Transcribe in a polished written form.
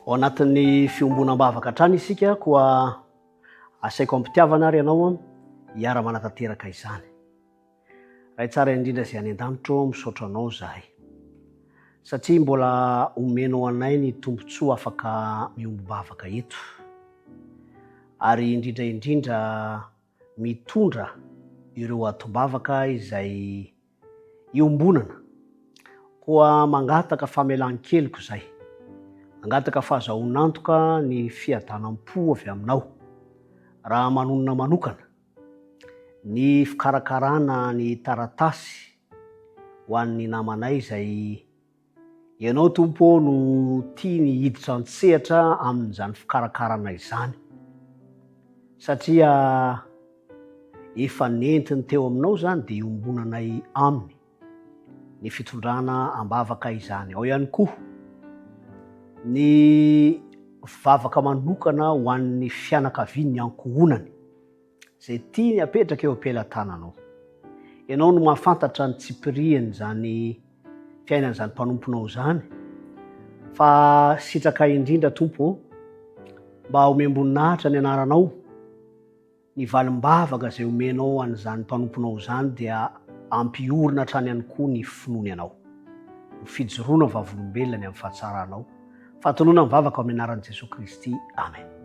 Ao anatin'ny fiombonam-bavaka trany isika koa asaiko ampitiavana ary ianao hiara manatanteraka izany. Raha tsara indrindra izay any an-danitro misaotra anao zahay. Satria mbola omenao anay ny tombontsoa afaka miombo-bavaka eto. Ary indrindra mitondra ireo atom-bavaka izay iombonana. Koa mangataka famelan-keloka izay. Mangataka fahazahoan'antoka ny fiadanam-po avy aminao. Raha manonona manokana ny fikarakarana ny taratasy ho an'ny namanay izay ianao tompo no tia ny hiditra an-tsehatra amin'izany fikarakarana izany. Satria efa nentiny teo aminao zany dia iombonanay aminy ny fitondrana am-bavaka izany. Ao ihany koa ny vavaka manokana ho an'ny fianakaviany, ny ankohonany izay tia ny apetraka eo am-pelantananao. Ianao no mahafantatra ny tsipiriany zany fiainana izany mpanomponao izany. Fa sitraka indrindra tompo mba homem-boninahitra ny anaranao, ny valim-bavaka izay omenao an'izany mpanomponao izany dia ampiorina hatrany ihany koa ny finoany anao. Ho fijoroana vavolombelona ny amin'ny fahatsaranao. Fatoloana mivavaka amin'ny anaran'i Jesosy Kristy. Amen.